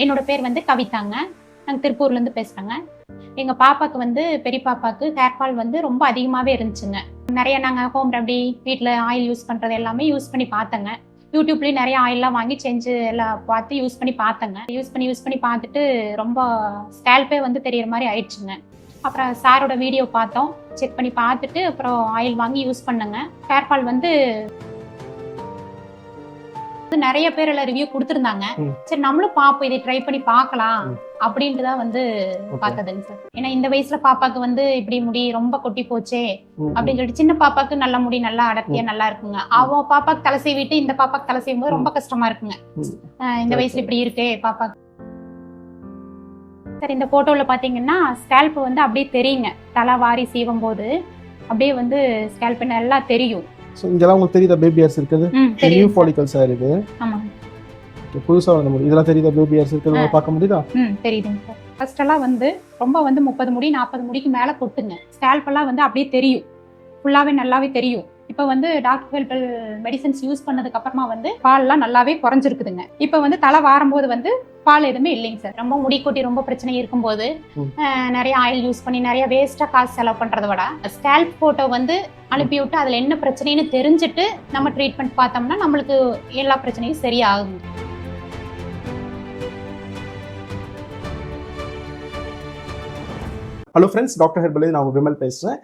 என்னோட பேர் வந்து கவிதாங்க. நாங்க திருப்பூர்லேருந்து பேசுகிறேங்க. எங்கள் பாப்பாவுக்கு வந்து பெரிய பாப்பாவுக்கு ஹேர் ஃபால் வந்து ரொம்ப அதிகமாகவே இருந்துச்சுங்க. நிறைய நாங்கள் ஹோம் ரெமடி வீட்டில் ஆயில் யூஸ் பண்ணுறது எல்லாமே யூஸ் பண்ணி பார்த்தேங்க. யூடியூப்லேயும் நிறைய ஆயிலெலாம் வாங்கி செஞ்சு எல்லாம் பார்த்து யூஸ் பண்ணி பார்த்தேங்க. யூஸ் பண்ணி பார்த்துட்டு ரொம்ப ஸ்கேல்பே வந்து தெரியிற மாதிரி ஆயிடுச்சுங்க. அப்புறம் சாரோட வீடியோ பார்த்தோம். செக் பண்ணி பார்த்துட்டு அப்புறம் ஆயில் வாங்கி யூஸ் பண்ணேங்க. ஹேர் ஃபால் வந்து நிறைய பேர் எல்லாம் ரிவ்யூ கொடுத்துருந்தாங்க. சரி நம்மளும் பாப்போம், இதை ட்ரை பண்ணி பார்க்கலாம் அப்படின்ட்டு தான் வந்து பார்த்ததுங்க சார். ஏன்னா இந்த வயசுல பாப்பாக்கு வந்து இப்படி முடி ரொம்ப கொட்டி போச்சே அப்படின்னு சொல்லிட்டு, சின்ன பாப்பாக்கு நல்ல முடி நல்லா அடர்த்தியா நல்லா இருக்குங்க. அவ பாப்பாக்கு தலை சீவிட்டு இந்த பாப்பாக்கு தலை செய்யும் போது ரொம்ப கஷ்டமா இருக்குங்க. இந்த வயசுல இப்படி இருக்கே பாப்பாக்கு. சார் இந்த போட்டோல பாத்தீங்கன்னா ஸ்கேல்ப் வந்து அப்படியே தெரியுங்க. தலை வாரி சீவும் போது அப்படியே வந்து ஸ்கேல்ப் நல்லா தெரியும். சோ இதெல்லாம் உங்களுக்கு தெரியுதா பேபி ஹேர்ஸ் இருக்குது? நியூ ஃபாலிகல்ஸ் ஹேர் இது. ஆமா. புதுசா வந்த முடி. இதெல்லாம் தெரியுதா பேபி ஹேர்ஸ் இருக்குது? உங்களுக்கு பார்க்க முடியுதா? தெரியுதுங்க சார். ஃபர்ஸ்ட் எல்லாம் வந்து ரொம்ப வந்து 30 முடி 40 முடிக்கு மேல கொட்டுங்க. ஸ்கேல்ப் எல்லாம் வந்து அப்படியே தெரியும். ஃபுல்லாவே நல்லாவே தெரியும். இப்போ வந்து டாக்டர் ஹெல்பல் மெடிசன்ஸ் யூஸ் பண்ணதுக்கு அப்புறமா வந்து பால்லாம் நல்லாவே குறைஞ்சிருக்குதுங்க. இப்போ வந்து தலை வாரும்போது வந்து பால் எதுவுமே இல்லைங்க சார். ரொம்ப முடி கொட்டி ரொம்ப பிரச்சனை இருக்கும்போது நிறைய ஆயில் யூஸ் பண்ணி நிறைய வேஸ்டா காசு செலவு பண்றதை விட ஸ்கேல்ப் போட்டோ வந்து அனுப்பி விட்டு அதுல என்ன பிரச்சனைன்னு தெரிஞ்சுட்டு நம்ம ட்ரீட்மெண்ட் பார்த்தோம்னா நம்மளுக்கு எல்லா பிரச்சனையும் சரியாகும். ஹலோ ஃப்ரெண்ட்ஸ், டாக்டர் ஹெர்பல் நான் விமல் பேசுகிறேன்.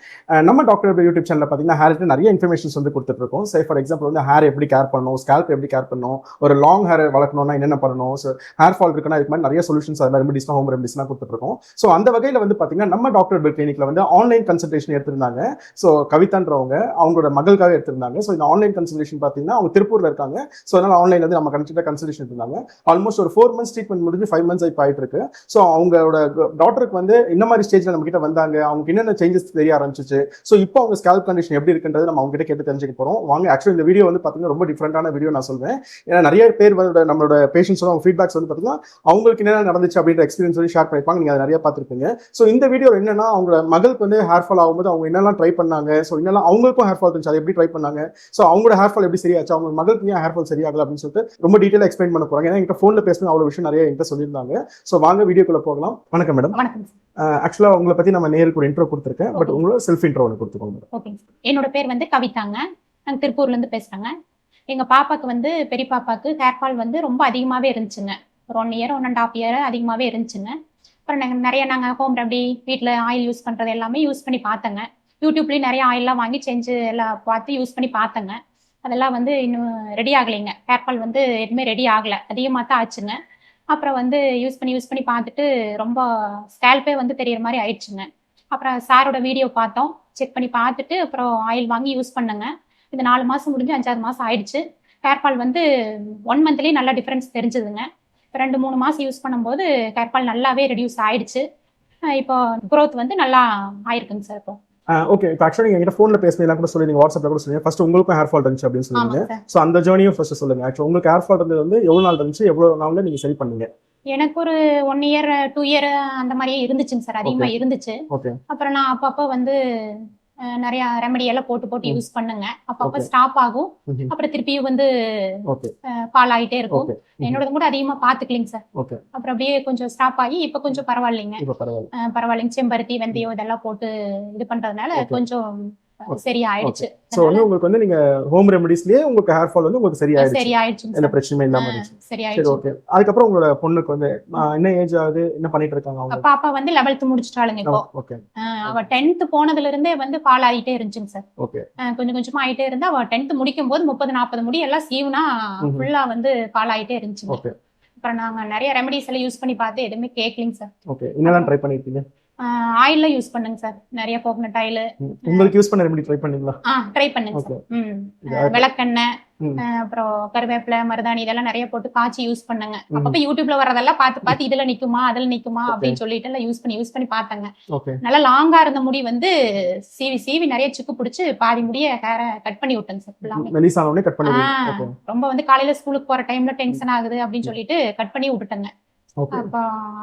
நம்ம டாக்டர் ஹெர்பல் யூடியூப் சேனலில் பார்த்தீங்கன்னா ஹேருக்கு நிறைய இன்ஃபர்மேஷன்ஸ் வந்து கொடுத்துட்ருக்கோம். ஸோ ஃபார் எக்ஸாம்பிள் வந்து ஹேர் எப்படி கேர் பண்ணணும், ஸ்கேல்ப் எப்படி கேர் பண்ணணும், ஒரு லாங் ஹேர் வளர்க்கணும்னா என்னென்ன பண்ணணும், ஸோ ஹேர் ஃபால் இருக்குன்னா இதுக்கு மாதிரி நிறைய சொல்யூஷன்ஸ் அதில் ரெமடிஸ்லாம் ஹோம் ரெமடிஸ்லாம் கொடுத்துட்ருக்கோம். ஸோ அந்த வகையில் வந்து பார்த்தீங்கன்னா நம்ம டாக்டர் ஹெர்பல் கிளினிக்கில் வந்து ஆன்லைன் கன்சல்டேஷன் எடுத்திருந்தாங்க. ஸோ கவிதான்றவங்க அவங்களோட மகளுக்காக எடுத்திருந்தாங்க. ஸோ இந்த ஆன்லைன் கன்சல்டேஷன் பார்த்தீங்கன்னா அவங்க திருப்பூரில் இருக்காங்க. ஸோ அதனால் ஆன்லைன் வந்து நம்ம கன்சல்டேஷன் எடுத்திருந்தாங்க. ஆல்மோஸ்ட் ஒரு 4 months ட்ரீட்மெண்ட் முடிஞ்சு 5 months இப்போ ஆகிட்டு இருக்கு. ஸோ அவங்களோட டாக்டருக்கு வந்து இந்த மாதிரி ஸ்டேஜில் நம்ம கிட்ட வந்தாங்க, அவங்களுக்கு என்னென்ன சேஞ்சஸ் தெரிய ஆரம்பிச்சிச்சு. ஸோ இப்போ அவங்க ஸ்கேல்ப் கண்டிஷன் எப்படி இருக்குன்றது நம்ம அவங்க கிட்ட கேட்டு தெரிஞ்சுக்க போறோம். வாங்க. ஆக்சுவலி இந்த வீடியோ வந்து பார்த்தீங்கன்னா ரொம்ப டிஃப்ரெண்டான வீடியோ நான் சொல்வேன். ஏன்னா நிறைய பேர் வந்து நம்மளோட பேஷண்ட்ஸோட அவங்க ஃபீட்பேக்ஸ் வந்து பார்த்தீங்கன்னா அவங்களுக்கு என்னென்ன நடந்துச்சு அப்படின்ற எக்ஸ்பீரியன்ஸ் வந்து ஷேர் பண்ணிப்பாங்க. நீங்கள் அதை நிறைய பார்த்துருப்பீங்க. ஸோ இந்த வீடியோ என்னன்னா அவங்க மகளுக்கு வந்து ஹேர் ஃபால் ஆகும்போது அவங்க என்னெல்லாம் ட்ரை பண்ணாங்க, ஸோ என்னெல்லாம் அவங்களுக்கும் ஹேர் ஃபால் இருந்துச்சு, அதை எப்படி ட்ரை பண்ணாங்க, ஸோ அவங்களோட ஹேர் ஃபால் எப்படி சரியாச்சு, அவங்க மகளுக்கு ஏன் ஹேர் ஃபால் சரியாகல அப்படின்னு சொல்லிட்டு ரொம்ப டீட்டெயிலாக எக்ஸ்பிளைன் பண்ண போறாங்க. ஏன்னா என்கிட்ட ஃபோனில் பேசணும் அவ்வளோ விஷயம் நிறைய என்கிட்ட சொல்லியிருந்தாங்க. ஸோ வாங்க வீடியோக்குள்ள போகலாம். வணக்கம் மேடம். வணக்கம். ஆக்சுவலா உங்களை பத்தி நம்ம நேருக்கு ஒரு இன்ட்ரோ கொடுத்துருக்கேன். பட் உங்களோட செல்ஃப் இன்ட்ரோ ஒன்று கொடுத்துக்கோங்க. ஓகே. என்னோட பேர் வந்து கவிதாங்க. நாங்கள் திருப்பூர்லேருந்து பேசுகிறேங்க. எங்கள் பாப்பாவுக்கு வந்து பெரிய பாப்பாவுக்கு ஹேர் ஃபால் வந்து ரொம்ப அதிகமாகவே இருந்துச்சுங்க. ஒரு 1 year 1.5 year அதிகமாகவே இருந்துச்சுங்க. அப்புறம் நாங்கள் ஹோம் ரெமடி வீட்டில் ஆயில் யூஸ் பண்ணுறது எல்லாமே யூஸ் பண்ணி பார்த்தேங்க. யூடியூப்லேயும் நிறைய ஆயிலெலாம் வாங்கி செஞ்சு எல்லாம் பார்த்து யூஸ் பண்ணி பார்த்தேங்க. அதெல்லாம் வந்து இன்னும் ரெடி ஆகலைங்க. ஹேர் ஃபால் வந்து எதுவுமே ரெடி ஆகலை, அதிகமாக தான் ஆச்சுங்க. அப்புறம் வந்து யூஸ் பண்ணி பார்த்துட்டு ரொம்ப ஸ்கேல்பே வந்து தெரியிற மாதிரி ஆயிடுச்சுங்க. அப்புறம் சாரோட வீடியோ பார்த்தோம். செக் பண்ணி பார்த்துட்டு அப்புறம் ஆயில் வாங்கி யூஸ் பண்ணேங்க. இது 4 மாதம் முடிஞ்சு 5வது மாதம் ஆயிடுச்சு. ஹேர் ஃபால் வந்து 1 monthலேயே நல்ல டிஃப்ரென்ஸ் தெரிஞ்சுதுங்க. இப்போ 2-3 மாதம் யூஸ் பண்ணும்போது ஹேர் ஃபால் நல்லாவே ரெடியூஸ் ஆயிடுச்சு. இப்போ க்ரோத் வந்து நல்லா ஆயிருக்குங்க சார். இப்போ ஓகே. இப்போ ஆக்சுவலி என்கிட்ட ஃபோனில் பேசினீங்க கூட சொல்லி, நீங்கள் வாட்ஸ்அப்பில் கூட சொல்லுங்க. ஃபர்ஸ்ட் உங்களுக்கும் ஹேர் ஃபால் இருந்துச்சு அப்படின்னு சொல்லுங்க. ஸோ அந்த ஜேர்னியும் ஃபர்ஸ்ட் சொல்லுங்க. ஆக்சுவலி உங்களுக்கு ஹேர் ஃபால் இருந்தது வந்து எவ்வளோ நாள் இருந்துச்சு, எவ்வளோ நாளில் நீங்கள் சரி பண்ணீங்க? எனக்கு ஒரு 1 year 2 year அந்த மாதிரியே இருந்துச்சுங்க சார். அதிகமாக இருந்துச்சு. அப்புறம் நான் அப்பப்போ வந்து நிறைய ரெமடி எல்லாம் போட்டு யூஸ் பண்ணுங்க. அப்பப்போ ஸ்டாப் ஆகும், அப்புறம் திருப்பியும் வந்து ஃபால் ஆகிட்டே இருக்கும். என்னோட கூட அதிகமா பாத்துக்கலிங்க சார். அப்புறம் அப்படியே கொஞ்சம் ஸ்டாப் ஆகி இப்ப கொஞ்சம் பரவாயில்லைங்க. பரவாயில்லைங்க. செம்பருத்தி வெந்தயம் இதெல்லாம் போட்டு இது பண்றதுனால கொஞ்சம் சரி ஆயிடுச்சு. சோ வந்து உங்களுக்கு வந்து நீங்க ஹோம் ரெமடிஸ்லயே உங்களுக்கு ஹேர் ஃபால் வந்து உங்களுக்கு சரி ஆயிடுச்சு. எந்த பிரச்சனையும் இல்லாம இருந்துச்சு. சரி ஓகே. அதுக்கு அப்புறம் உங்களோட பொண்ணுக்கு வந்து என்ன ஏஜ் ஆகுது, என்ன பண்ணிட்டு இருக்காங்க அவங்க? பாப்பா வந்து 11th முடிச்சிட்டாளுங்க இப்போ. ஓகே. அவ 10th போனதுல இருந்தே வந்து ஃபால் ஆயிட்டே இருந்துச்சுங்க சார். ஓகே. கொஞ்சம் கொஞ்சமா ஆயிட்டே இருந்தா அவ 10th முடிக்கும் போது 30-40 முடி எல்லாம் சீவுனா ஃபுல்லா வந்து ஃபால் ஆயிட்டே இருந்துச்சு. ஓகே. அப்புறம் நாங்க நிறைய ரெமடிஸ் எல்லாம் யூஸ் பண்ணி பார்த்து எதுவுமே கேட்கலிங்க சார். ஓகே. என்னெல்லாம் ட்ரை பண்ணிருக்கீங்க? ஆயில்ல யூஸ் பண்ணுங்க சார். நிறைய கோகனட் ஆயில். உங்களுக்கு யூஸ் பண்ண ரெமடி ட்ரை பண்ணீங்களா? ட்ரை பண்ணுங்க சார். விளக்கெண்ணெய், அப்புறம் கருவேப்பிலை, மருதாணி இதெல்லாம் நிறைய போட்டு காய்ச்சி யூஸ் பண்ணுங்க. அப்பப்ப யூடியூப்ல வரதெல்லாம் பார்த்து இதுல நிக்குமா அதுல நிக்குமா அப்படின்னு சொல்லிட்டு எல்லாம் யூஸ் பண்ணி பார்த்தாங்க. நல்லா லாங்கா இருந்த முடி வந்து சீவி நிறைய சிக்கு பிடிச்சு பாதி முடிய ஹேரை கட் பண்ணி விட்டேங்க சார். ரொம்ப வந்து காலையில ஸ்கூலுக்கு போற டைம்ல டென்ஷன் ஆகுது அப்படின்னு சொல்லிட்டு கட் பண்ணி விட்டுட்டேங்க.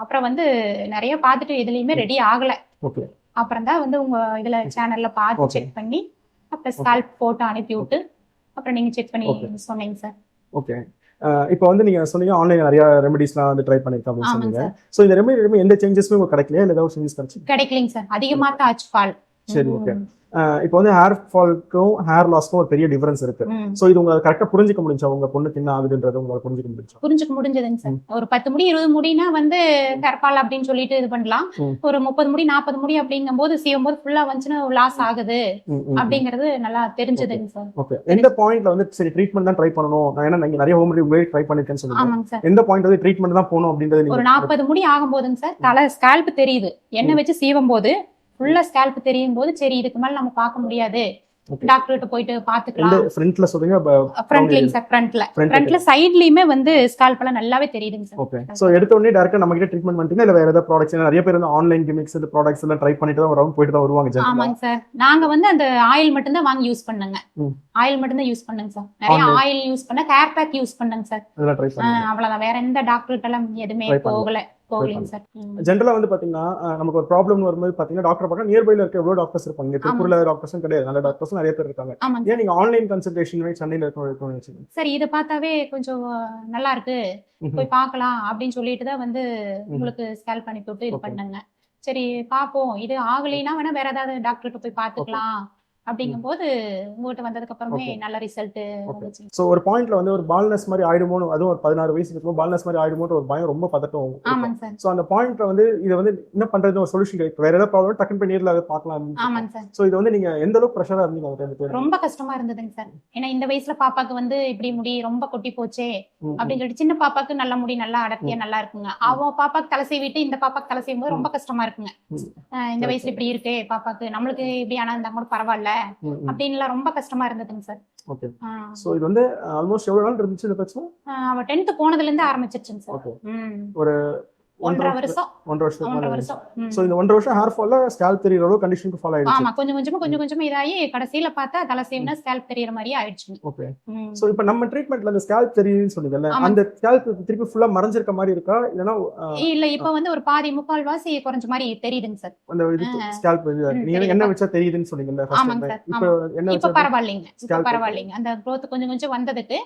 அப்புறம் வந்து நிறைய பார்த்துட்டு எதுலயுமே ரெடி ஆகல. அப்புறம் தான் வந்து உங்க இதுல சேனல்ல பார்த்து செக் பண்ணி அப்புறம் ஸ்கால்ப் போட்டு அனுப்பி விட்டு அப்புறம் நீங்க செக் பண்ணி சொன்னீங்க சார். ஓகே. இப்போ வந்து நீங்க சொன்னீங்க ஆன்லைன் நிறைய ரெமெடிஸ்லாம் வந்து ட்ரை பண்ணிருக்கேன் அப்படின்னு ஆமாங்க சொன்னீங்க. சார். ஸோ இந்த ரெமெடி எந்த சேஞ்சஸுமே உங்களுக்கு கிடைக்கலையா இல்லை ஏதாவது சேஞ்சஸ் கிடைச்சு? கிடைக்கலைங்க சார். அதிகமா தான் ஆச்சு ஃபால். சரி, ஓகே. இப்போ வந்து ஹேர் ஃபால்க்கும் ஹேர் லாஸ்க்கும் ஒரு பெரிய டிஃபரன்ஸ் இருக்கு. ஸோ இது உங்களுக்கு கரெக்டாக புரிஞ்சுக்க முடிஞ்சா உங்க பொண்ணுக்கு என்ன ஆகுதுன்றது உங்களுக்கு புரிஞ்சுக்க முடிஞ்சா? புரிஞ்சுக்க முடிஞ்சதுங்க சார். ஒரு 10 முடி 20 முடினா வந்து ஹேர் ஃபால் அப்படின்னு சொல்லிட்டு இது பண்ணலாம். ஒரு 30 முடி 40 முடி அப்படிங்கும் போது சீவும் போது ஃபுல்லா வந்துச்சுன்னா லாஸ் ஆகுது அப்படிங்கிறது நல்லா தெரிஞ்சதுங்க சார். ஓகே. எந்த பாயிண்ட்ல வந்து சரி ட்ரீட்மெண்ட் தான் ட்ரை பண்ணணும், நான் ஏன்னா நீங்க நிறைய ஹோம் ரெமெடி ட்ரை பண்ணிருக்கேன்னு சொன்னீங்க. ஆமாங்க சார். எந்த பாயிண்ட் வந்து ட்ரீட்மெண்ட் தான் போகணும் அப்படின்றது ஒரு 40 முடி ஆகும்போதுங்க சார் தலை ஸ்கேல்ப் தெரியுது. எண்ணெய் வச்சு சீவும் போது ஃபுல்லா ஸ்கேல்ப் தெரியும் போது சரி இதுக்கு மேல நம்ம பார்க்க முடியாது, டாக்டர் கிட்ட போயிட்டு பாத்துக்கலாம். ஃப்ரண்ட்ல சொல்றீங்க? ஃப்ரண்ட்லிங்க சார். ஃப்ரண்ட்ல சைடுலயுமே வந்து ஸ்கால்ப் எல்லாம் நல்லாவே தெரியுதுங்க சார். ஓகே. சோ எடுத்த உடனே டைரக்டா நம்ம கிட்ட ட்ரீட்மெண்ட் பண்ணிட்டீங்க இல்ல வேற ஏதாவது ப்ராடக்ட்ஸ்? நிறைய பேர் வந்து ஆன்லைன் கிமிக்ஸ் இந்த ப்ராடக்ட்ஸ் எல்லாம் ட்ரை பண்ணிட்டு தான் வரவங்க போயிட்டு தான் வருவாங்க ஜெனரலா. ஆமாங்க சார். நாங்க வந்து அந்த ஆயில் மட்டும் தான் வாங்கி யூஸ் பண்ணுங்க. ஆயில் மட்டும் தான் யூஸ் பண்ணுங்க சார். நிறைய ஆயில் யூஸ் பண்ண, ஹேர் பேக் யூஸ் பண்ணுங்க சார். அதெல்லாம் ட்ரை பண்ணுங்க. அவ்வளவுதான். வேற எந்த டாக்டர் கிட்ட எல்லாம் எதுவுமே போகலைங்க சார். ஜெனரலா வந்து பாத்தீங்கன்னா நமக்கு ஒரு ப்ராப்ளம் வரும்போது பாத்தீங்கன்னா டாக்டர் பார்க்க நியர்பைல இருக்க எவ்வளவு டாக்டர்ஸ் இருப்பாங்க. இங்க திருப்பூர்ல டாக்டர்ஸும் கிடையாது, நல்ல டாக்டர்ஸும் நிறைய பேர் இருக்காங்க. ஏன் நீங்க ஆன்லைன் கன்சல்டேஷன் சென்னையில இருக்கணும்? சரி இதை பார்த்தாவே கொஞ்சம் நல்லா இருக்கு, போய் பார்க்கலாம் அப்படின்னு சொல்லிட்டு தான் வந்து உங்களுக்கு ஸ்கேல் பண்ணி போட்டு இது பண்ணுங்க. சரி பாப்போம், இது ஆகலைன்னா வேணா வேற ஏதாவது டாக்டர்கிட்ட போய் பார்த்துக்கலாம் அப்படிங்கும் போது உங்ககிட்ட வந்ததுக்கு அப்புறமே நல்ல ரிசல்ட் வந்துச்சு. சோ ஒரு பாயிண்ட்ல வந்து ஒரு பால்னஸ் மாதிரி ஆயிடுமோ, அதுவும் ஒரு 16 வயசு இருக்கும் பால்னஸ் மாதிரி ஆயிடுமோன்ற ஒரு பயம், ரொம்ப பதட்டம். ஆமாங்க சார். சோ அந்த பாயிண்ட்ல வந்து இதை வந்து என்ன பண்றது ஒரு சொல்யூஷன் கிடைக்கும். வேற ஏதாவது ப்ராப்ளம் டக்குனு போய் நேர்ல பார்க்கலாம். ஆமாங்க சார். சோ இது வந்து நீங்க எந்த அளவுக்கு பிரஷரா இருந்தீங்க? ரொம்ப கஷ்டமா இருந்ததுங்க சார். ஏன்னா இந்த வயசுல பாப்பாக்கு வந்து இப்படி முடி ரொம்ப கொட்டி போச்சே அப்படின்னு சொல்லிட்டு, சின்ன பாப்பாக்கு நல்ல முடி நல்லா அடர்த்தியா நல்லா இருக்குங்க. அவ பாப்பாக்கு தலை சீவிட்டு இந்த பாப்பாக்கு தலை செய்யும் போது ரொம்ப கஷ்டமா இருக்குங்க. இந்த வயசுல இப்படி இருக்கே பாப்பாக்கு, நம்மளுக்கு இப்படி ஆனா இருந்தா கூட பரவாயில்ல அப்படின்னு ரொம்ப கஷ்டமா இருந்ததுங்க சார். ஓகே. சோ இது வந்து ஆல்மோஸ்ட் எவ்வளவு நாள் இருந்துச்சு இந்த பிரச்சனை? அவ 10th போனதுல இருந்து ஆரம்பிச்சிருச்சுங்க சார். ஓகே. ஒரு 1.5 வருஷம். சோ இந்த 1.5 வருஷம் ஹேர் ஃபால்ல ஸ்கேல்ப் தெரியற அளவு கண்டிஷனுக்கு ஃபாலோ ஆயிடுச்சு. ஆமா, கொஞ்சம் கொஞ்சமா இதாயி கடைசில பார்த்தா தலை சீவினா ஸ்கேல்ப் தெரியற மாதிரி ஆயிடுச்சு. ஓகே. சோ இப்போ நம்ம ட்ரீட்மென்ட்ல அந்த ஸ்கேல்ப் தெரியுதுன்னு சொன்னீங்கல்ல, அந்த ஸ்கேல்ப் திருப்பி ஃபுல்லா மறைஞ்சிருக்க மாதிரி இருக்கா இல்லனா? இல்ல, இப்போ வந்து ஒரு பாதி முக்கால் வாசி குறைஞ்ச மாதிரி தெரியுதுங்க சார். அந்த இது ஸ்கேல்ப் நீங்க என்ன வச்சா தெரியுதுன்னு சொன்னீங்கல்ல ஃபர்ஸ்ட் டைம். இப்போ என்ன வச்சா? இப்போ பரவாயில்லைங்க. அந்த growth கொஞ்சம் வந்ததுக்கு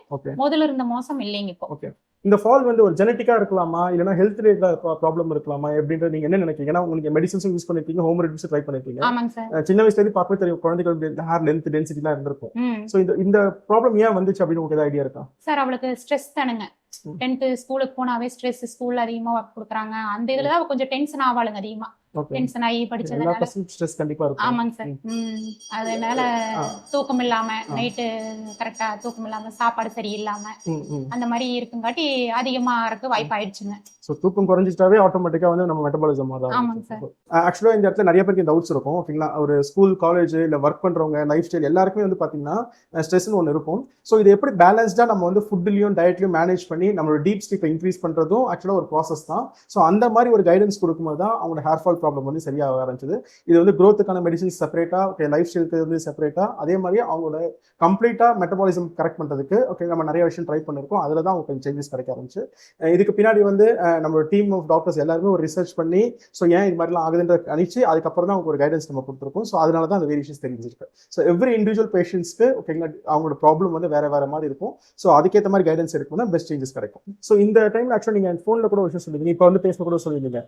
முதல்ல இருந்த மோசம் இல்லைங்க இப்போ. ஓகே. இந்த ஃபால் வந்து ஒரு ஜெனடிக்கா இருக்கலாமா இல்லனா ஹெல்த் ரிலேட்டட் ப்ராப்ளம் இருக்கலாமா அப்படின்றது நீங்க என்ன நினைக்கிறீங்க? ஏன்னா உங்களுக்கு மெடிசன்ஸும் யூஸ் பண்ணிருக்கீங்க, ஹோம் ரெமெடிஸ் ட்ரை பண்ணிருக்கீங்க. ஆமாங்க சார். சின்ன வயசுல இருந்து பார்க்கவே தெரியும் குழந்தைகளுக்கு ஹேர் லென்த் டென்சிட்டிலாம் இருந்திருக்கும். சோ இந்த ப்ராப்ளம் ஏன் வந்துச்சு அப்படின்னு உங்களுக்கு ஏதாவது ஐடியா இருக்கா? சார் அவளுக்கு ஸ்ட்ரெஸ் தானுங்க. 10th ஸ்கூலுக்கு போனாவே ஸ்ட்ரெஸ், ஸ்கூல்ல அதிகமா ஒர்க் கொடுக்குறாங்க. அந்த இதுல தான் கொஞ்சம் டென்ஷன் ஆவாளுங்க அதிகமா. டென்ஷன் ஆகி படிச்சதுனால ஸ்ட்ரெஸ் கண்டிப்பா இருக்கும். ஆமாங்க சார். அதனால தூக்கம் இல்லாம, நைட்டு கரெக்டா தூக்கம் இல்லாம, சாப்பாடு சரியில்லாம அந்த மாதிரி இருக்குங்காட்டி அதிகமா இருக்க வாய்ப்பு ஆயிடுச்சுங்க. சோ தூக்கம் குறைஞ்சிட்டாவே ஆட்டோமேட்டிக்கா வந்து நம்ம மெட்டபாலிசம் தான். ஆமாங்க சார். ஆக்சுவலா இந்த இடத்துல நிறைய பேருக்கு டவுட்ஸ் இருக்கும். ஓகேங்களா? ஒரு ஸ்கூல், காலேஜ் இல்ல ஒர்க் பண்றவங்க லைஃப் ஸ்டைல் எல்லாருக்குமே வந்து பாத்தீங்கன்னா ஸ்ட்ரெஸ்னு ஒன்று இருக்கும். ஸோ இது எப்படி பேலன்ஸ்டா நம்ம வந்து ஃபுட்லயும் டயட்லயும் மேனேஜ் பண்ணி நம்மளோட டீப் ஸ்லீப்பை இன்க்ரீஸ் பண்றதும் ஆக்சுவலா ஒரு ப்ராசஸ் தான். ஸோ அந்த மாதிரி ஒரு கைடன்ஸ் கொடுக்கும்போது தான் அவங்களோட ஹேர் ஃபால் ப்ராப்ளம் வந்து சரியாக ஆரம்பிச்சது. இது வந்து க்ரோத்துக்கான மெடிசின்ஸ் செப்பரேட்டா, ஓகே, லைஃப் ஸ்டைலுக்கு வந்து செப்பரேட்டா, அதே மாதிரி அவங்களோட கம்ப்ளீட்டா மெட்டபாலிசம் கரெக்ட் பண்றதுக்கு ஓகே நம்ம நிறைய விஷயம் ட்ரை பண்ணிருக்கோம். அதில் தான் உங்களுக்கு சேஞ்சஸ் கிடைக்க ஆரம்பிச்சு. இதுக்கு பின்னாடி வந்து நம்மளோட டீம் ஆஃப் டாக்டர்ஸ் எல்லாருமே ஒரு ரிசர்ச் பண்ணி ஸோ ஏன் இது மாதிரிலாம் ஆகுதுன்ற அணிச்சு அதுக்கப்புறம் தான் உங்களுக்கு ஒரு கைடன்ஸ் நம்ம கொடுத்துருக்கோம். ஸோ அதனால தான் அந்த வேரியேஷன்ஸ் தெரிஞ்சிருக்கு. ஸோ எவ்ரி இண்டிவிஜுவல் பேஷண்ட்ஸ்க்கு ஓகேங்களா அவங்களோட ப்ராப்ளம் வந்து வேற மாதிரி இருக்கும். ஸோ அதுக்கேற்ற மாதிரி கைடன்ஸ் எடுக்கும் தான் பெஸ்ட் சேஞ்சஸ் கிடைக்கும். ஸோ இந்த டைம்ல ஆக்சுவலா நீங்க ஃபோன்ல கூட விஷயம் சொல்லுவீங்க, இப்போ வந்து பேச கூட சொல்லுவீங்க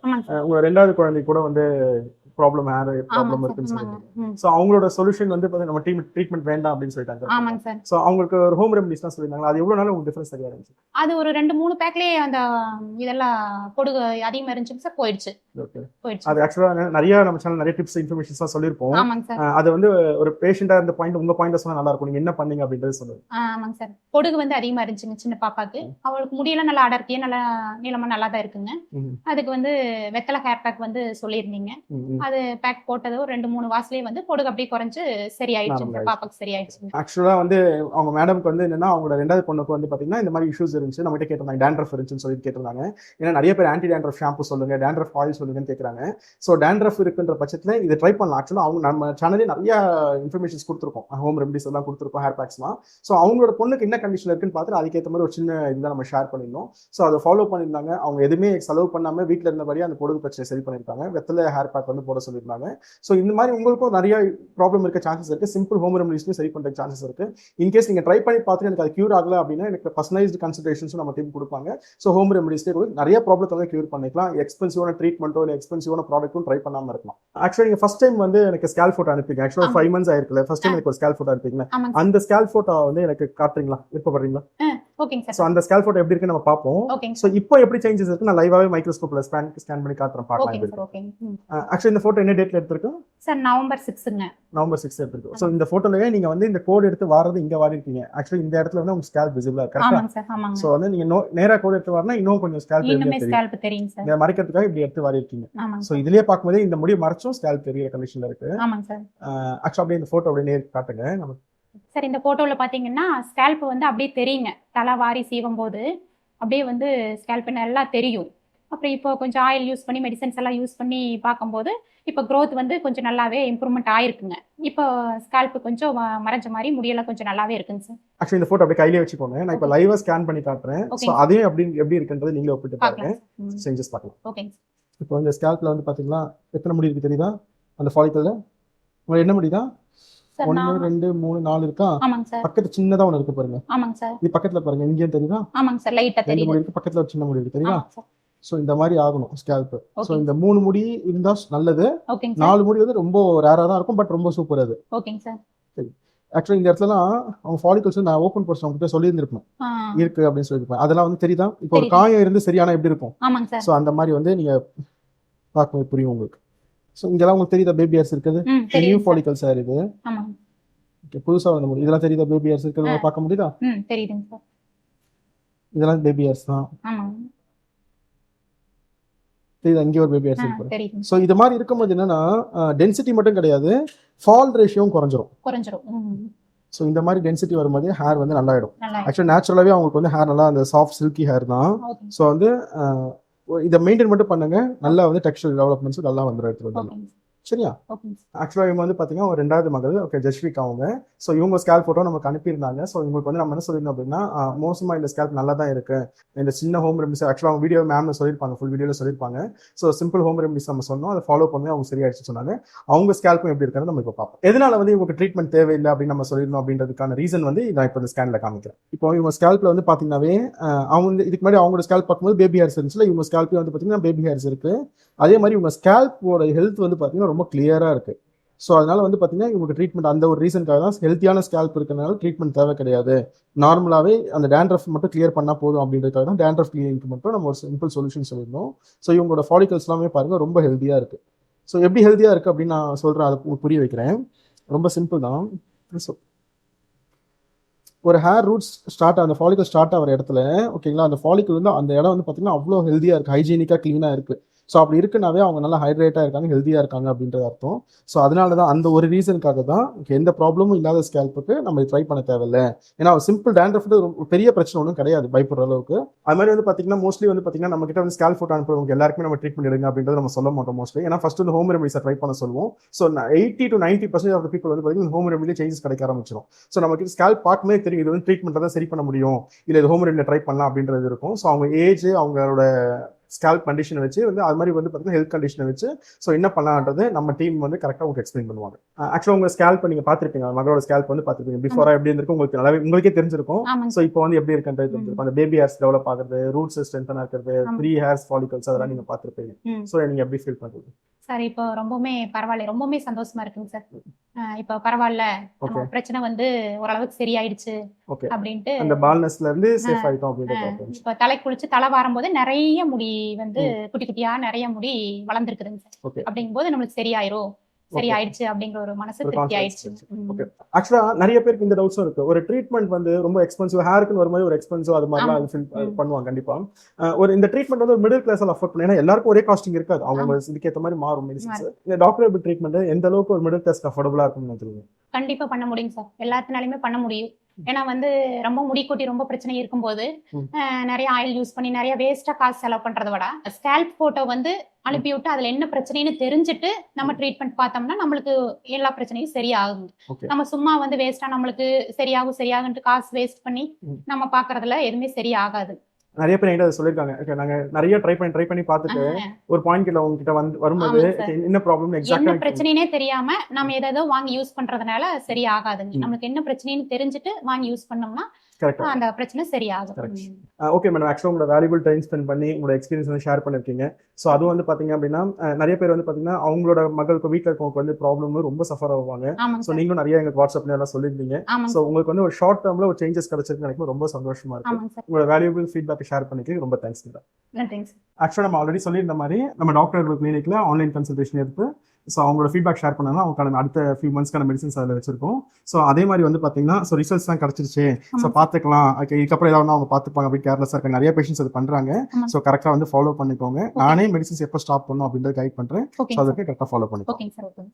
உங்க 2வது குழந்தை கூட வந்து ப்ராப்ளம் ஹேர் ப்ராப்ளம் இருக்குன்னு சொல்லுவாங்க. சோ அவங்களோட சொல்யூஷன் வந்து நம்ம டீம் ட்ரீட்மெண்ட் வேண்டாம் அப்படின்னு சொல்லிட்டாங்க. ஆமாங்க சார். சோ அவங்களுக்கு ஒரு ஹோம் ரெமெடிஸ் தான் சொல்லிருந்தாங்க. அது எவ்வளவு நாள் உங்களுக்கு டிஃபரன்ஸ் தெரிய ஆரம்பிச்சு? அது ஒரு 2-3 பேக்லயே அந்த இதெல்லாம் பொடுகு அதிகமா இருந்துச்சு சார், போயிடுச்சு. அது ஆக்சுவலா நிறைய நம்ம சேனல் நிறைய டிப்ஸ் இன்ஃபர்மேஷன்ஸ் சொல்லிருப்போம். ஆமாங்க சார். அது வந்து ஒரு பேஷண்டா இருந்த பாயிண்ட் உங்க பாயிண்ட்ல சொன்னா நல்லா இருக்கும். நீங்க என்ன பண்ணீங்க அப்படின்றது சொல்லுங்க. ஆமாங்க சார். பொடுகு வந்து அதிகமா இருந்துச்சுங்க சின்ன பாப்பாக்கு. அவளுக்கு முடியெல்லாம் நல்லா அடர்த்தியா நல்லா நீளமா நல்லா தான் இருக்குங்க. அதுக்கு வந்து வெத்தலை ஹேர் பேக் வந்து சொல்லியிருந்தீங்க. அது பேக் போட்டது ஒரு 2-3 வாசலே வந்து பொடுகு அப்படியே குறைஞ்சு சரியாயிடுச்சு. பாப்பாக்கு சரியாயிடுச்சு. ஆக்சுவலா வந்து அவங்க மேடம்க்கு வந்து என்னன்னா அவங்களோட 2வது பொண்ணுக்கு வந்து பாத்தீங்கன்னா இந்த மாதிரி இஷ்யூஸ் இருந்துச்சு. நம்ம கிட்ட கேட்டிருந்தாங்க, டேண்ட்ரஃப் இருந்துச்சுன்னு சொல்லி கேட்டிருந்தாங்க. ஏன்னா நிறைய பேர் ஆன்டி டேண்ட்ரஃப் ஷாம்பு சொல்லுங்க, டேண்ட்ரஃப் ஆயில் சொல்லுங்கன்னு கேட்கறாங்க. ஸோ டேண்ட்ரஃப் இருக்குன்ற பட்சத்தில் இதை ட்ரை பண்ணலாம். ஆக்சுவலாக அவங்க நம்ம சேனலே நிறைய இன்ஃபர்மேஷன்ஸ் கொடுத்துருக்கோம், ஹோம் ரெமெடிஸ் எல்லாம் கொடுத்துருக்கோம், ஹேர் பேக்ஸ்லாம். ஸோ அவங்களோட பொண்ணுக்கு என்ன கண்டிஷன் இருக்குன்னு பார்த்துட்டு அதுக்கேற்ற மாதிரி ஒரு சின்ன இதுதான் நம்ம ஷேர் பண்ணியிருந்தோம். ஸோ அதை ஃபாலோ பண்ணியிருந்தாங்க. அவங்க எதுவுமே செலவு பண்ணாமல் வீட்டில் இருந்தபடியே அந்த பொடுகு பிரச்சனை சரி பண்ணியிருக்காங்க. வெத்தலை ஹேர் பேக் வந்து போட சொல்லியிருந்தாங்க. ஸோ இந்த மாதிரி உங்களுக்கும் நிறைய ப்ராப்ளம் இருக்க சான்சஸ் இருக்கு. சிம்பிள் ஹோம் ரெமடிஸ்லையும் சரி பண்ற சான்சஸ் இருக்கு. இன்கேஸ் நீங்க ட்ரை பண்ணி பார்த்துட்டு எனக்கு அது கியூர் ஆகல அப்படின்னா எனக்கு பர்சனலைஸ்டு கன்சல்டேஷன்ஸும் நம்ம டீம் கொடுப்பாங்க. ஸோ ஹோம் ரெமடிஸ்லேயே நிறைய ப்ராப்ளத்தை வந்து கியூர் பண்ணிக்கலாம். எக்ஸ்பென்சிவான ட்ரீட்மெண்ட்டோ இல்லை எக்ஸ்பென்சிவான ப்ராடக்ட்டும் ட்ரை பண்ணாம இருக்கலாம். ஆக்சுவலி நீங்க ஃபர்ஸ்ட் டைம் வந்து எனக்கு ஸ்கேல் ஃபோட்டோ அனுப்பிங்க. ஆக்சுவலாக 5 months ஆயிருக்குல்ல, ஃபர்ஸ்ட் டைம் எனக்கு ஒரு ஸ்கேல் ஃபோட்டோ அனுப்பிங்க. அந்த ஸ்கேல் ஃபோட்டோ வந்து எனக்கு காட்டுறீங்களா, விருப்பப்படுறீங்களா? ஓகேங்க சார். ஸோ அந்த ஸ்கேல் ஃபோட்டோ எப்படி இருக்குன்னு நம்ம பார்ப்போம். ஓகேங்க ஸோ இப்போ எப்படி சேஞ்சஸ் இருக்கு நான் லைவாவே மைக்ரோஸ்கோப்ல ஸ்கேன் பண்ணி காட்டுறேன், பார்க்கலாம். ஓகேங்க சார். ஓகேங்க ஆக்சுவலி இந்த ஃபோட்டோ என்ன டேட்ல எடுத்திருக்கோம் சார்? நவம்பர் 6ங்க. நவம்பர் 6 எடுத்திருக்கோம். ஸோ இந்த ஃபோட்டோலயே நீங்க வந்து இந்த கோட் எடுத்து வாரது இங்க வாரி இருக்கீங்க. ஆக்சுவலி இந்த இடத்துல வந்து உங்க ஸ்கேல்ப் விசிபிளா இருக்கு. ஆமாங்க சார். ஆமாங்க. ஸோ வந்து நீங்க நேரா கோட் எடுத்து வரனா இன்னும் கொஞ்சம் ஸ்கேல்ப் இன்னுமே ஸ்கேல்ப் தெரியும் சார். இங்க மறைக்கிறதுக்காக இப்படி எடுத்து வாரி இருக்கீங்க. ஆமாங்க. ஸோ இதுலயே பார்க்கும்போது இந்த முடி மறைச்சும் ஸ்கேல்ப் தெரியற கண்டிஷன்ல இருக்கு. ஆமாங்க சார். ஆக்சுவலி அப்படியே இந்த ஃபோட்டோ அப்படியே நேருக்கு காட்டுங்க நம்ம. சார் இந்த போட்டோவில் பார்த்தீங்கன்னா ஸ்கேல்ப் வந்து அப்படியே தெரியுங்க. தலை வாரி சீவும் போது அப்படியே வந்து ஸ்கேல்ப் நல்லா தெரியும். அப்புறம் இப்போ கொஞ்சம் ஆயில் யூஸ் பண்ணி மெடிசன்ஸ் எல்லாம் யூஸ் பண்ணி பார்க்கும்போது இப்போ க்ரோத் வந்து கொஞ்சம் நல்லாவே இம்ப்ரூவ்மெண்ட் ஆயிருக்குங்க. இப்போ ஸ்கேல்ப் கொஞ்சம் மறைஞ்ச மாதிரி முடியெல்லாம் கொஞ்சம் நல்லாவே இருக்குங்க சார். ஆக்சுவலி இந்த ஃபோட்டோ அப்படியே கையிலே வச்சுக்கோங்க. நான் இப்போ லைவா ஸ்கேன் பண்ணி காட்டுறேன். ஸோ அதையும் எப்படி இருக்குன்றது நீங்களே ஒப்பிட்டு பாருங்க. சேஞ்சஸ் பார்க்கலாம். ஓகேங்க. இப்போ இந்த ஸ்கேல்ப்ல வந்து பாத்தீங்கன்னா எத்தனை முடி இருக்கு தெரியுதா? அந்த ஃபாலிக்கல்ல உங்களுக்கு என்ன முடிதான்? 1 2 3 4 இருக்கா? ஆமாங்க சார். பக்கத்துல சின்னதா ஒன்னு இருக்கு பாருங்க. ஆமாங்க சார். இது பக்கத்துல பாருங்க, இங்கேயும் தெரியுதா? ஆமாங்க சார். லைட்டா தெரியுது. முடி இருக்கு, பக்கத்துல ஒரு சின்ன முடி இருக்கு, தெரியுதா? சோ இந்த மாதிரி ஆகணும் ஸ்கேல்ப். சோ இந்த 3 முடி இருந்தா நல்லது. 4 முடி வந்து ரொம்ப ரேரா தான் இருக்கும், பட் ரொம்ப சூப்பர் அது. ஓகேங்க சார். சரி. ஆக்சுவலி இந்த இடத்துலலாம் அவங்க ஃபாலிகல்ஸ் நான் ஓப்பன் பர்சன் உங்ககிட்ட சொல்லியிருந்திருப்பேன் இருக்கு அப்படின்னு சொல்லியிருப்பேன். அதெல்லாம் வந்து தெரியுதா? இப்போ ஒரு காயம் இருந்து சரியான எப்படி இருக்கும்? ஆமாங்க சார். சோ அந்த மாதிரி வந்து நீங்க பார்க்கும்போது புரியும் உங்களுக்கு. சோ இங்கெல்லாம் உங்களுக்கு தெரியுதா பேபி ஹேர்ஸ் இருக்குது? நியூ ஃபாலிகல்ஸ் ஹேர் இது. ஆமாங்க. ஓகே, புதுசா வந்த முடி இதெல்லாம் தெரியுதா? பேபி ஹேர்ஸ் இருக்குது, பார்க்க முடியுதா? தெரியுதுங்க சார். இதெல்லாம் பேபி ஹேர்ஸ் தான். ஆமாங்க. தெரியுதா? இங்கே ஒரு பேபி ஹேர்ஸ் இருக்கு. தெரியுது. சோ இது மாதிரி இருக்கும்போது என்னன்னா டென்சிட்டி மட்டும் கிடையாது, ஃபால் ரேஷியோவும் குறைஞ்சிரும். ஸோ இந்த மாதிரி டென்சிட்டி வரும்போது ஹேர் வந்து நல்லா ஆயிடும். ஆக்சுவலி நேச்சுரலாவே அவங்களுக்கு வந்து ஹேர் நல்லா அந்த சாஃப்ட் சில்கி ஹேர் தான். ஸோ வந்து இதை மெயின்டைன் மட்டும் பண்ணுங்க, நல்லா வந்து டெக்ஸ்டர் டெவலப்மெண்ட்ஸ் நல்லா வந்துடும் எடுத்துட்டு வந்து. சரியா? ஆக்சுவலாக இவங்க வந்து பார்த்தீங்கன்னா ஒரு 2வது மகள், ஓகே, ஜஸ்விக் அவங்க. ஸோ இவங்க ஸ்கேல்ப் ஃபோட்டோ நமக்கு அனுப்பியிருந்தாங்க. ஸோ இவங்களுக்கு வந்து நம்ம என்ன சொல்லியிருந்தோம் அப்படின்னா மோசமாக இந்த ஸ்கேல்ப் நல்லா தான் இருக்கு, இந்த சின்ன ஹோம் ரெமடிஸ் ஆக்சுவலாக அவங்க வீடியோ மேம்னு சொல்லியிருப்பாங்க, ஃபுல் வீடியோவில் சொல்லியிருப்பாங்க. ஸோ சிம்பிள் ஹோம் ரெமடிஸ் நம்ம சொன்னோம், அதை ஃபாலோ பண்ணி அவங்க சரியாயிடுச்சு சொன்னாங்க. அவங்க ஸ்கேல்ப்பும் எப்படி இருக்கிறது நம்ம இப்போ பார்ப்போம். எதனால வந்து இவங்களுக்கு ட்ரீட்மெண்ட் தேவையில்லை அப்படின்னு நம்ம சொல்லியிருந்தோம் அப்படின்றதுக்கான ரீசன் வந்து நான் இப்போ இந்த ஸ்கேனில் காமிக்கிறேன். இப்போ இவங்க ஸ்கேல்ப்ல வந்து பார்த்தீங்கன்னாவே அவங்க வந்து இதுக்கு முன்னாடி அவங்களோட ஸ்கேல்ப் பார்க்கும்போது பேபி ஹேர்ஸ் இருந்துச்சுல, இவங்க ஸ்கேல்ப்பே வந்து பார்த்தீங்கன்னா பேபி ஹேர்ஸ் இருக்கு. அதே மாதிரி இவங்க ஸ்கேல்ப்போட ஹெல்த் வந்து பார்த்தீங்கன்னா ரொம்ப கிளியரா இருக்கு. ஸோ அதனால வந்து பார்த்தீங்கன்னா இவங்களுக்கு ட்ரீட்மெண்ட் அந்த ஒரு ரீசனுக்காக தான், ஹெல்த்தியான ஸ்கேல்ப் இருக்கிறதுனால ட்ரீட்மெண்ட் தேவை கிடையாது, நார்மலாகவே அந்த டேண்ட்ரஃப் மட்டும் கிளியர் பண்ணால் போதும் அப்படின்றதுக்காக தான் டேண்ட்ரஃப் கிளியரிங்க்கு மட்டும் நம்ம ஒரு சிம்பிள் சொல்யூஷன் சொல்லியிருந்தோம். ஸோ இவங்களோட ஃபாலிகல்ஸ் எல்லாமே பாருங்க ரொம்ப ஹெல்த்தியாக இருக்கு. ஸோ எப்படி ஹெல்த்தியாக இருக்கு அப்படின்னு நான் சொல்கிறேன், அதை புரிய வைக்கிறேன். ரொம்ப சிம்பிள் தான். ஸோ ஒரு ஹேர் ரூட்ஸ் அந்த ஃபாலிகல் ஸ்டார்ட் ஆகிற இடத்துல, ஓகேங்களா, அந்த ஃபாலிகல் வந்து அந்த இடம் வந்து பார்த்தீங்கன்னா அவ்வளோ ஹெல்த்தியாக இருக்குது, ஹைஜீனிக்காக க்ளீனாக இருக்குது. ஸோ அப்படி இருக்குனாவே அவங்க நல்லா ஹைட்ரேட்டாக இருக்காங்க, ஹெல்த்தியாக இருக்காங்க அப்படின்றது அர்த்தம். ஸோ அதனால தான் அந்த ஒரு ரீசனுக்காக தான் எந்த ப்ராப்ளமும் இல்லாத ஸ்கேல்ப்புக்கு நம்ம ட்ரை பண்ண தேவையில்லை. ஏன்னா சிம்பிள் டேண்ட்ரஃப் பெரிய பிரச்சனை ஒன்றும் கிடையாது பயப்படுற அளவுக்கு. அது மாதிரி வந்து பார்த்தீங்கன்னா மோஸ்ட்லி வந்து பார்த்தீங்கன்னா நம்ம கிட்ட வந்து ஸ்கேல்ப் ஃபோட்டோ அனுப்புறவங்க எல்லாருக்குமே நம்ம ட்ரீட்மெண்ட் எடுங்க அப்படின்றது நம்ம சொல்ல மாட்டோம் மோஸ்ட்லி. ஏன்னா ஃபர்ஸ்ட் வந்து ஹோம் ரெமடிஸை ட்ரை பண்ண சொல்லுவோம். ஸோ 80 to 90% ஆஃப் பீப்பிள் வந்து பார்த்தீங்கன்னா ஹோம் ரெமடியில் சேஞ்சஸ் கிடைக்க ஆரம்பிச்சிடும். ஸோ நமக்கு ஸ்கேல்ப் பார்க்குமே தெரியும் இது வந்து ட்ரீட்மெண்ட்டை தான் சரி பண்ண முடியும், இல்லை இது ஹோம் ரெமடியில் ட்ரை பண்ணலாம் அப்படின்றது இருக்கும். ஸோ அவங்க ஏஜ், அவங்களோட ஸ்கேல்ப் கண்டிஷனை வச்சு வந்து அது மாதிரி வந்து பார்த்தீங்கன்னா ஹெல்த் கண்டிஷனை வச்சு ஸோ என்ன பண்ணலான்றது நம்ம டீம் வந்து கரெக்டாக உங்களுக்கு எக்ஸ்பிளைன் பண்ணுவாங்க. ஆக்சுவலாக உங்கள் ஸ்கேல்ப் நீங்கள் பார்த்துருப்பீங்க, மகளோட ஸ்கேல்ப் வந்து பார்த்துருப்பீங்க, பிஃபோராக எப்படி இருந்திருக்கும் உங்களுக்கு நல்லாவே உங்களுக்கே தெரிஞ்சிருக்கும். ஸோ இப்போ வந்து எப்படி இருக்குன்றது தெரிஞ்சிருக்கும். அந்த பேபி ஹேர்ஸ் டெவலப் ஆகுறது, ரூட்ஸ் ஸ்ட்ரென்த்தனாக இருக்கிறது, 3 ஹேர்ஸ் ஃபாலிகல்ஸ் அதெல்லாம் நீங்கள் பார்த்துருப்பீங்க. ஸோ நீங்கள் எப்படி ஃபீல் பண்ணுறது? சார் இப்போ ரொம்பவுமே பரவாயில்ல, ரொம்பவுமே சந்தோஷமா இருக்குங்க சார். இப்போ பரவாயில்ல, பிரச்சனை வந்து ஓரளவுக்கு சரியாயிடுச்சு அப்படின்ட்டு, அந்த பால்னஸ்ல இருந்து சேஃப் ஆயிட்டோம் அப்படின்றது. இப்போ தலை குளிச்சு தலை வரும்போது நிறைய முடி வந்து குட்டி குட்டியா நிறைய முடி வளர்ந்துருக்குதுங்க சார். அப்படிங்கும்போது நம்மளுக்கு சரியாயிடுச்சு அப்படிங்கிற ஒரு மனசு திருப்தி ஆயிடுச்சு. ஆக்சுவலா நிறைய பேருக்கு இந்த டவுட்ஸும் இருக்கு. ஒரு ட்ரீட்மெண்ட் வந்து ரொம்ப எக்ஸ்பென்சிவ், ஹேருக்குன்னு வரும்போது ஒரு எக்ஸ்பென்சிவ் அது மாதிரிலாம் பண்ணுவாங்க கண்டிப்பா. ஒரு இந்த ட்ரீட்மெண்ட் வந்து ஒரு மிடில் கிளாஸ்ல அஃபோர்ட் பண்ணி, ஏன்னா எல்லாருக்கும் ஒரே காஸ்டிங் இருக்காது, அவங்க இதுக்கேற்ற மாதிரி மாறும் மெடிசன்ஸ். இந்த டாக்டர் ட்ரீட்மெண்ட் எந்த அளவுக்கு ஒரு மிடில் கிளாஸ்க்கு அஃபோர்டபுளா இருக்கும்னு நினைக்கிறீங்க? கண்டிப்பா பண்ண முடியும் சார், எல்லாத்தினாலுமே பண்ண முடியும். ஏன்னா வந்து ரொம்ப முடி கொட்டி ரொம்ப பிரச்சனை இருக்கும்போது நிறைய ஆயில் யூஸ் பண்ணி நிறைய வேஸ்டா காசு செலவு பண்றதை விட ஸ்கேல்ப் போட்டோ வந்து அனுப்பி விட்டு அதுல என்ன பிரச்சனைன்னு தெரிஞ்சுட்டு நம்ம ட்ரீட்மெண்ட் பார்த்தோம்னா நம்மளுக்கு எல்லா பிரச்சனையும் சரியாகும். நம்ம சும்மா வந்து வேஸ்டா நம்மளுக்கு சரியாகுன்ட்டு காசு வேஸ்ட் பண்ணி நம்ம பாக்குறதுல எதுவுமே சரியாகாது. நிறைய பேர் என்கிட்ட அதை சொல்லியிருக்காங்க. Okay, நாங்க நிறைய ட்ரை பண்ணி பார்த்துட்டு ஒரு பாயிண்ட் கிட்ட உங்ககிட்ட வரும்போது ஆமாங்க சார். என்ன ப்ராப்ளம் என்ன எக்ஸாக்டா பிரச்சனைனே தெரியாம நம்ம ஏதோ வாங்கி யூஸ் பண்றதுனால சரி ஆகாதுங்க. நம்மளுக்கு என்ன பிரச்சனைன்னு தெரிஞ்சுட்டு வாங்கி யூஸ் பண்ணோம்னா கரெக்டா. அந்த பிரச்சனை சரியாகும். Correct. ஓகே மேடம், ஆக்சுவலாக உங்களோட வேல்யூபிள் டைம் ஸ்பெண்ட் பண்ணி உங்களோட எக்ஸ்பீரியன்ஸ் வந்து ஷேர் பண்ணிருக்கீங்க. ஸோ அது வந்து பார்த்தீங்க அப்படின்னா நிறைய பேர் வந்து பார்த்தீங்கன்னா அவங்களோட மகளுக்கு வீட்டில் இருக்கவங்களுக்கு வந்து ப்ராப்ளம் ரொம்ப சஃபர் ஆவாங்க. ஆமாங்க ஸோ சார். நீங்களும் நிறைய எங்களுக்கு வாட்ஸ்அப்ல எல்லாம் சொல்லியிருந்தீங்க. ஆமாங்க ஸோ சார். உங்களுக்கு வந்து ஒரு ஷார்ட் டேர்ம்ல ஒரு சேஞ்சஸ் கிடைச்சிருக்கு எனக்கு ரொம்ப சந்தோஷமா இருக்கு. ஆமாங்க சார். உங்களோட வேல்யூபிள் ஃபீட்பேக் ஷேர் பண்ணிக்க ரொம்ப தேங்க்ஸ். நன்றிங்க சார். ஆக்சுவலாக நம்ம ஆல்ரெடி சொல்லியிருந்த மாதிரி நம்ம டாக்டர் கிளினிக்ல ஆன்லைன் கன்சல்டேஷன் எடுத்து ஸோ அவங்களோட ஃபீட்பேக் ஷேர் பண்ணாங்கன்னா அவங்களுக்கான அடுத்த ஃபியூ மந்த்ஸ்க்கான மெடிசன்ஸ் அதில் வச்சிருக்கோம். ஸோ அதே மாதிரி வந்து பார்த்தீங்கன்னா ஸோ ரிசல்ட்ஸ் தான் கிடச்சிருச்சு, ஸோ பார்த்துக்கலாம், ஓகே இதுக்கப்புறம் ஏதாவது அவங்க பார்த்துப்பாங்க அப்படி கேர்லெஸ்ஸாக இருக்காங்க. நிறைய பேஷன்ஸ் அது பண்ணுறாங்க. ஸோ கரெக்டாக வந்து ஃபாலோ பண்ணிக்கோங்க. நானே மெடிசன்ஸ் எப்போ ஸ்டாப் பண்ணணும் அப்படின்றத கைட் பண்ணுறேன். ஸோ ஓகேங்க அதுக்கு கரெக்டாக ஃபாலோ பண்ணிக்கோங்க. ஓகேங்க சார். ஓகேங்க.